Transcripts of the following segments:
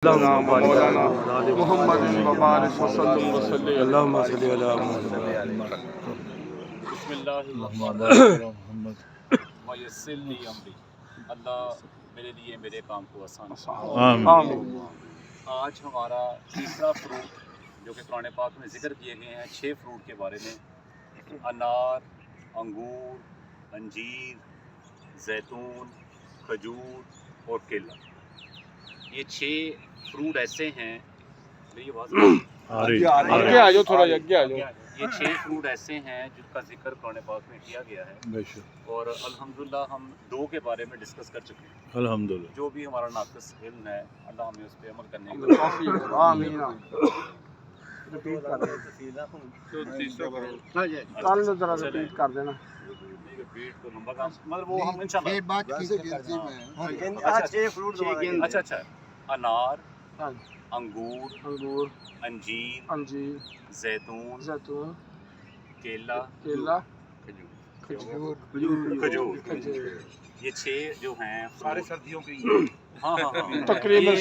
مولانا محمد مبارک وسلم اللهم صل على محمد. بسم اللہ الرحمن الرحیم ویسر لی امری. اللہ میرے لیے میرے کام کو آسان آمین. آج ہمارا تیسرا فروٹ جو کہ قرآن پاک میں ذکر کیے گئے ہیں 6 فروٹ کے بارے میں، انار، انگور، انجیر، زیتون، کھجور اور کیلا. یہ 6 فروٹ ایسے ہیں، میری آواز آگے آ جاؤ، تھوڑا آگے آ جاؤ. یہ 6 فروٹ ایسے ہیں جن کا ذکر قرآن پاک میں کیا گیا ہے، اور الحمدللہ ہم 2 کے بارے میں ڈسکس کر چکے ہیں. الحمدللہ. جو بھی ہمارا ناقص علم ہے اللہ ہمیں اس پہ عمل کرنے کی توفیق. آمین. کل ذرا ریپیٹ کر دینا. ریپیٹ تو لمبا کام، مگر وہ ہم انشاءاللہ اچھا انار، انگور، انجیر، زیتون، کیلا، کھجور. یہ 6 جو ہیں سارے سردیوں کے ہاں تقریباً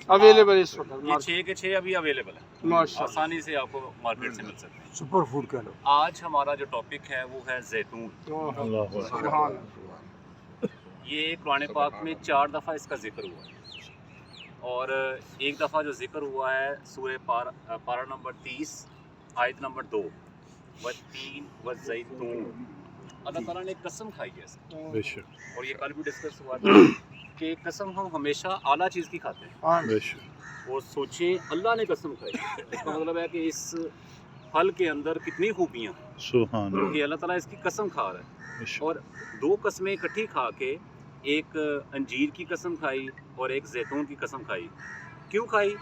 اویلیبل اس وقت. یہ 6 کے 6 ابھی اویلیبل ہیں، ماشاءاللہ. آسانی سے آپ کو مارکیٹ سے مل سکتے ہیں. سپر فوڈ کہہ لو. آج ہمارا جو ٹاپک ہے وہ ہے زیتون. سبحان. یہ قرآن پاک میں 4 دفعہ اس کا ذکر ہوا ہے، اور ایک دفعہ جو ذکر ہوا ہے سورہ پارہ نمبر 30 آیت نمبر 2، والتین والزیتون. اللہ تعالیٰ نے قسم کھائی ہے اس کی، اور یہ کل بھی ڈسکس ہوا تھا کہ قسم ہم ہمیشہ اعلیٰ چیز کی کھاتے ہیں. اور سوچیں اللہ نے قسم کھائی، اس کا مطلب ہے کہ اس پھل کے اندر کتنی خوبیاں ہیں. سبحان اللہ. کہ اللہ تعالیٰ اس کی قسم کھا رہا ہے، اور 2 قسمیں اکٹھی کھا کے ایک انجیر کی قسم کھائی اور ایک زیتون کی قسم کھائی. کیوں کھائی؟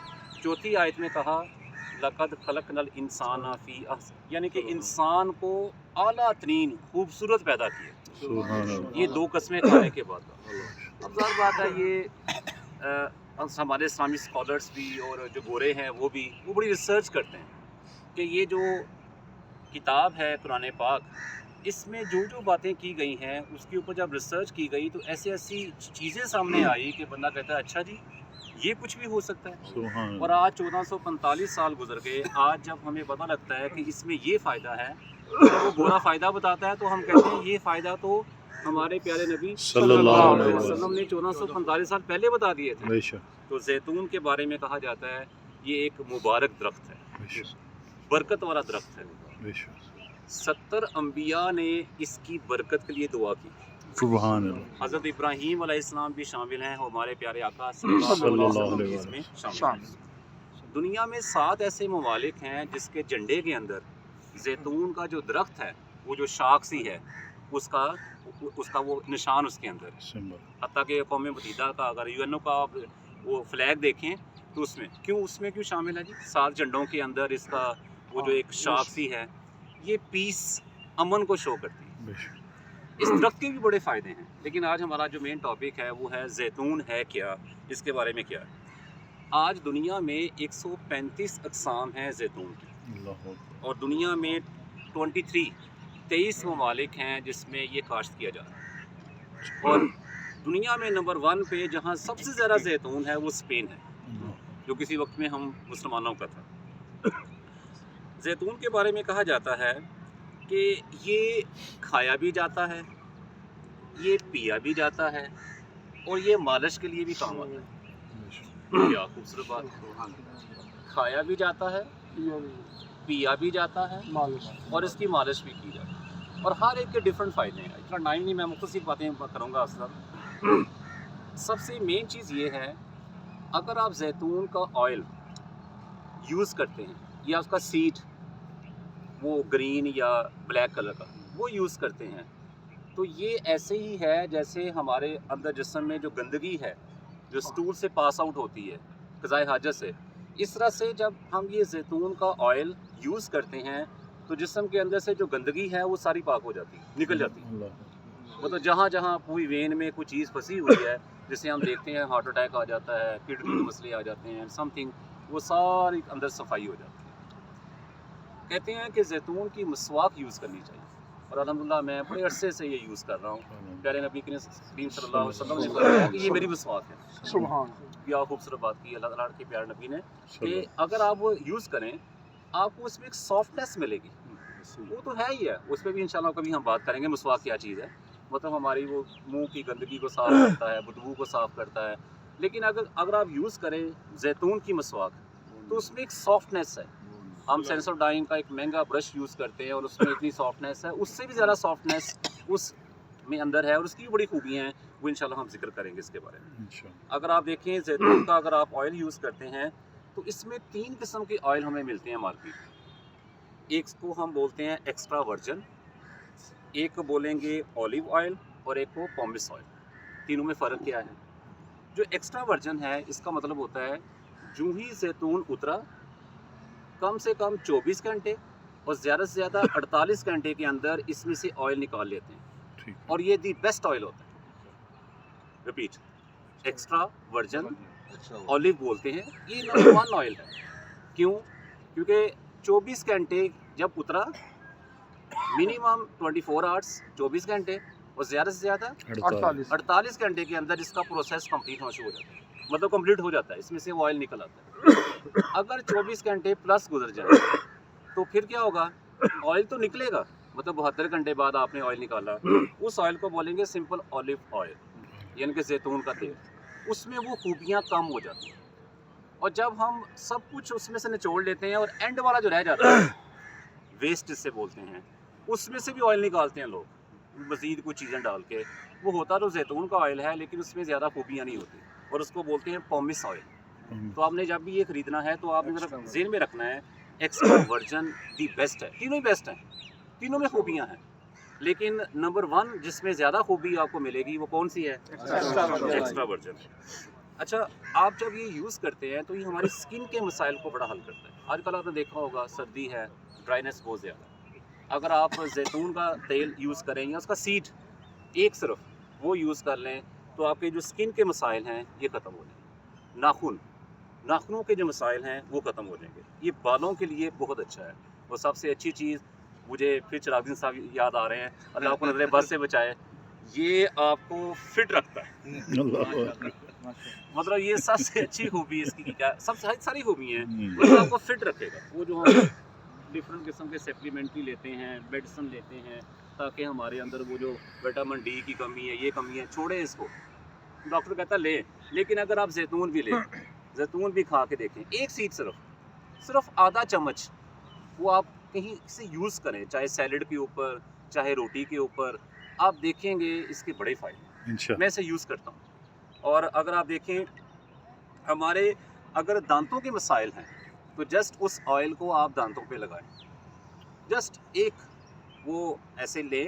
4تھی آیت میں کہا لقد خلقنا الانسان فی احسن، یعنی کہ انسان کو اعلیٰ ترین خوبصورت پیدا کیا. سبحان اللہ. یہ 2 قسمیں کھانے کے بعد. اب ظاہر بات ہے یہ ہمارے اسلامی اسکالرس بھی اور جو گورے ہیں وہ بڑی ریسرچ کرتے ہیں کہ یہ جو کتاب ہے قرآن پاک، اس میں جو باتیں کی گئی ہیں اس کے اوپر جب ریسرچ کی گئی تو ایسی چیزیں سامنے آئی کہ بندہ کہتا ہے اچھا جی یہ کچھ بھی ہو سکتا ہے. سبحان اللہ. اور آج 1445 سال گزر گئے، آج جب ہمیں پتہ لگتا ہے کہ اس میں یہ فائدہ ہے، جب وہ گورا فائدہ بتاتا ہے تو ہم کہتے ہیں یہ فائدہ تو ہمارے پیارے نبی صلی اللہ علیہ وسلم نے 1445 سال پہلے بتا دیے تھے. بے شک. تو زیتون کے بارے میں کہا جاتا ہے یہ ایک مبارک درخت ہے، برکت والا درخت ہے. بے شک. 70 انبیاء نے اس کی برکت کے لیے دعا کی. سبحان اللہ. حضرت ابراہیم علیہ السلام بھی شامل ہیں، ہمارے پیارے آقا صلی اللہ علیہ اس میں شامل ہیں. دنیا میں 7 ایسے ممالک ہیں جس کے جھنڈے کے اندر زیتون کا جو درخت ہے، وہ جو شاخ سی ہے، اس کا وہ نشان اس کے اندر ہے. حتیٰ کہ قوم متحدہ کا اگر UN کا وہ فلیگ دیکھیں تو اس میں کیوں شامل ہے جی؟ 7 جھنڈوں کے اندر اس کا وہ جو ایک شاخ سی ہے، یہ پیس، امن کو شو کرتی ہے. اس درخت کے بھی بڑے فائدے ہیں، لیکن آج ہمارا جو مین ٹاپک ہے وہ ہے زیتون ہے کیا، اس کے بارے میں کیا ہے. آج دنیا میں 135 اقسام ہیں زیتون کی، اور دنیا میں 23 ممالک ہیں جس میں یہ کاشت کیا جاتا ہے. اور دنیا میں نمبر 1 پہ جہاں سب سے زیادہ زیتون ہے وہ اسپین ہے، جو کسی وقت میں ہم مسلمانوں کا تھا. زیتون کے بارے میں کہا جاتا ہے کہ یہ کھایا بھی جاتا ہے، یہ پیا بھی جاتا ہے، اور یہ مالش کے لیے بھی کام آتا ہے. کیا خوبصورت بات ہے. کھایا بھی جاتا ہے، پیا بھی جاتا ہے، اور اس کی مالش بھی کی جاتی ہے. اور ہر ایک کے ڈفرینٹ فائدے ہیں. اتنا ٹائم نہیں، میں مختصر باتیں کروں گا. سب سے مین چیز یہ ہے، اگر آپ زیتون کا آئل یوز کرتے ہیں یا اس کا سیڈ وہ گرین یا بلیک کلر کا وہ یوز کرتے ہیں، تو یہ ایسے ہی ہے جیسے ہمارے اندر جسم میں جو گندگی ہے جو سٹول سے پاس آؤٹ ہوتی ہے قضائے حاجت سے، اس طرح سے جب ہم یہ زیتون کا آئل یوز کرتے ہیں تو جسم کے اندر سے جو گندگی ہے وہ ساری پاک ہو جاتی ہے، نکل جاتی ہے. مطلب جہاں پوری وین میں کوئی چیز پھنسی ہوئی ہے جسے ہم دیکھتے ہیں ہارٹ اٹیک آ جاتا ہے، کڈنی کے مسئلے آ جاتے ہیں، سم تھنگ، وہ ساری اندر صفائی ہو جاتی ہے. کہتے ہیں کہ زیتون کی مسواک یوز کرنی چاہیے. اور الحمدللہ میں بڑے عرصے سے یہ یوز کر رہا ہوں. پیارے نبی کریم صلی اللہ علیہ وسلم نے فرمایا کہ یہ میری مسواک ہے. سبحان کیا خوبصورت بات کی اللہ تعالیٰ کے پیارے نبی نے کہ اگر آپ وہ یوز کریں آپ کو اس میں ایک سافٹنیس ملے گی. وہ تو ہے ہی ہے, اس پہ بھی انشاءاللہ کبھی ہم بات کریں گے مسواک کیا چیز ہے. مطلب ہماری وہ منہ کی گندگی کو صاف کرتا ہے, بدبو کو صاف کرتا ہے. لیکن اگر آپ یوز کریں زیتون کی مسواک تو اس میں ایک سافٹنیس ہے. ہم سینسوڈائن کا ایک مہنگا برش یوز کرتے ہیں اور اس میں اتنی سافٹنیس ہے, اس سے بھی زیادہ سافٹنیس اس میں اندر ہے, اور اس کی بھی بڑی خوبیاں ہیں, وہ انشاءاللہ ہم ذکر کریں گے اس کے بارے میں. اگر آپ دیکھیں زیتون کا اگر آپ آئل یوز کرتے ہیں تو اس میں 3 قسم کے آئل ہمیں ملتے ہیں مارکیٹ. ایک کو ہم بولتے ہیں ایکسٹرا ورجن, ایک کو بولیں گے اولیو آئل, اور ایک کو پومس آئل. تینوں میں فرق کیا ہے؟ جو ایکسٹرا ورجن ہے اس کا مطلب ہوتا ہے جو ہی زیتون اترا کم سے کم 24 گھنٹے اور زیادہ سے زیادہ 48 گھنٹے کے اندر اس میں سے آئل نکال لیتے ہیں, اور یہ دی بیسٹ آئل ہوتا ہے. رپیٹ, ایکسٹرا ورجن اولیو بولتے ہیں, یہ نمبر 1 آئل ہے. کیوں؟ کیونکہ 24 گھنٹے جب اترا, منیمم 24 آورس 24 گھنٹے اور زیادہ سے زیادہ 48 گھنٹے کے اندر اس کا پروسیس کمپلیٹ ہونا شروع ہو جاتا ہے, مطلب کمپلیٹ ہو جاتا ہے, اس میں سے وہ آئل نکل آتا ہے. اگر 24 گھنٹے پلس گزر جائے تو پھر کیا ہوگا؟ آئل تو نکلے گا, مطلب 72 گھنٹے بعد آپ نے آئل نکالا, اس آئل کو بولیں گے سمپل اولیو آئل, یعنی کہ زیتون کا تیل. اس میں وہ خوبیاں کم ہو جاتی ہیں, اور جب ہم سب کچھ اس میں سے نچوڑ لیتے ہیں اور اینڈ والا جو رہ جاتا ہے ویسٹ جس سے بولتے ہیں, اس میں سے بھی آئل نکالتے ہیں لوگ مزید کچھ چیزیں ڈال کے. وہ ہوتا تو زیتون کا آئل ہے لیکن اس میں زیادہ خوبیاں نہیں ہوتی, اور اس کو بولتے ہیں پومس آئل. تو آپ نے جب بھی یہ خریدنا ہے تو آپ نے ذہن میں رکھنا ہے ایکسٹرا ورجن دی بیسٹ ہے. تینوں ہی بیسٹ ہیں, تینوں میں خوبیاں ہیں, لیکن نمبر 1 جس میں زیادہ خوبی آپ کو ملے گی وہ کون سی ہے؟ Extra virgin. اچھا, آپ جب یہ یوز کرتے ہیں تو یہ ہماری اسکن کے مسائل کو بڑا حل کرتا ہے. آج کل آپ نے دیکھا ہوگا سردی ہے, ڈرائنیس بہت زیادہ. اگر آپ زیتون کا تیل یوز کریں یا اس کا سیڈ ایک صرف وہ یوز کر لیں تو آپ کے جو اسکن کے مسائل ہیں یہ ختم ہو جائیں گے. ناخنوں کے جو مسائل ہیں وہ ختم ہو جائیں گے. یہ بالوں کے لیے بہت اچھا ہے, اور سب سے اچھی چیز مجھے پھر چراغ الدین صاحب یاد آ رہے ہیں, اللہ آپ کو نظر بد سے بچائے, یہ آپ کو فٹ رکھتا ہے. مطلب یہ سب سے اچھی خوبی اس کی کیا, سب سے ساری خوبی ہیں, وہ آپ کو فٹ رکھے گا. وہ جو ہم ڈفرینٹ قسم کے سپلیمنٹری لیتے ہیں, میڈیسن لیتے ہیں تاکہ ہمارے اندر وہ جو وٹامن ڈی کی کمی ہے, یہ کمی ہے, چھوڑیں اس کو. ڈاکٹر کہتا ہے لیں, لیکن اگر آپ زیتون بھی لیں, زیتون بھی کھا کے دیکھیں, ایک سیڈ صرف آدھا چمچ وہ آپ کہیں سے یوز کریں, چاہے سیلڈ کے اوپر چاہے روٹی کے اوپر, آپ دیکھیں گے اس کے بڑے فائدے. میں اسے یوز کرتا ہوں. اور اگر آپ دیکھیں ہمارے اگر دانتوں کے مسائل ہیں تو جسٹ اس آئل کو آپ دانتوں پہ لگائیں, جسٹ ایک وہ ایسے لیں,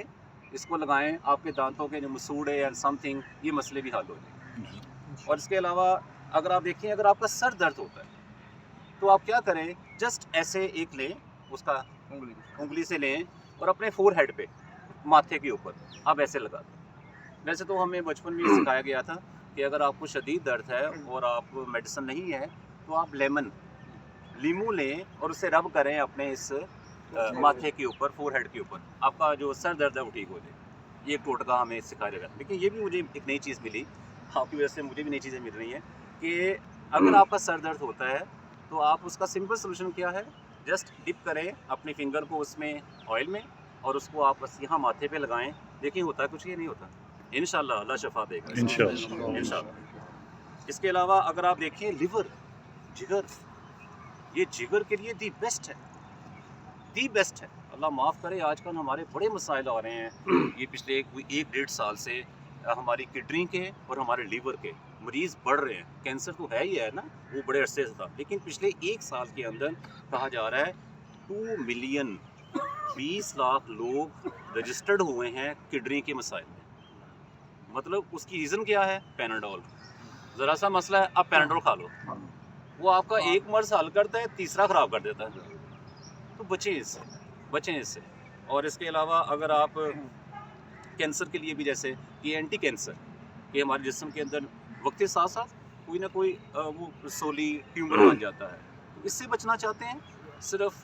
اس کو لگائیں, آپ کے دانتوں کے جو مسوڑے اینڈ سم تھنگ یہ مسئلے بھی حل ہو جائیں. اور اس کے علاوہ اگر آپ دیکھیں اگر آپ کا سر درد ہوتا ہے تو آپ کیا کریں, جسٹ ایسے ایک لیں, اس کا انگلی سے لیں اور اپنے فور ہیڈ پہ ماتھے کے اوپر آپ ایسے لگا دیں. ویسے تو ہمیں بچپن میں سکھایا گیا تھا کہ اگر آپ کو شدید درد ہے اور آپ میڈیسن نہیں ہے تو آپ لیمو لیں اور اسے رب کریں اپنے اس ماتھے کے اوپر, فور ہیڈ کے اوپر, آپ کا جو سر درد ہے وہ ٹھیک ہو جائے. یہ ایک ٹوٹکا ہمیں سکھایا گیا. لیکن یہ بھی مجھے ایک نئی چیز ملی, آپ کی وجہ سے مجھے بھی نئی چیزیں مل رہی ہیں, کہ اگر آپ کا سر درد ہوتا ہے تو آپ اس کا سمپل سولوشن کیا ہے, جسٹ ڈپ کریں اپنی فنگر کو اس میں آئل میں اور اس کو آپ بس یہاں ماتھے پہ لگائیں, دیکھیں ہوتا ہے کچھ, یہ نہیں ہوتا. انشاءاللہ اللہ شفا دے گا انشاءاللہ. اس کے علاوہ اگر آپ دیکھیں لیور, جگر, یہ جگر کے لیے دی بیسٹ ہے. اللہ معاف کرے, آج کل ہمارے بڑے مسائل آ رہے ہیں یہ پچھلے 1-1.5 سال سے, ہماری کڈنی کے اور ہمارے لیور کے مریض بڑھ رہے ہیں. کینسر تو ہے ہی ہے نا, وہ بڑے عرصے سے تھا, لیکن پچھلے 1 سال کے اندر کہا جا رہا ہے 2 ملین 20 لاکھ لوگ رجسٹرڈ ہوئے ہیں کڈنی کے مسائل میں. مطلب اس کی ریزن کیا ہے؟ پیناڈول. ذرا سا مسئلہ ہے, آپ پیناڈول کھا لو, وہ آپ کا ایک مرض حل کرتا ہے, تیسرا خراب کر دیتا ہے. تو بچیں اس سے. اور اس کے علاوہ اگر آپ کینسر کے لیے بھی, جیسے کہ اینٹی کینسر, کہ ہمارے جسم کے اندر وقت کے ساتھ ساتھ کوئی نہ کوئی وہ سولی ٹیومر بن جاتا ہے, تو اس سے بچنا چاہتے ہیں صرف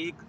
1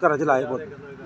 ਘਰਾਂ 'ਚ ਲਾਏ ਬਹੁਤ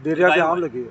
ਡੇਰਿਆਂ 'ਤੇ ਆਮ ਲੱਗੇ ਆ।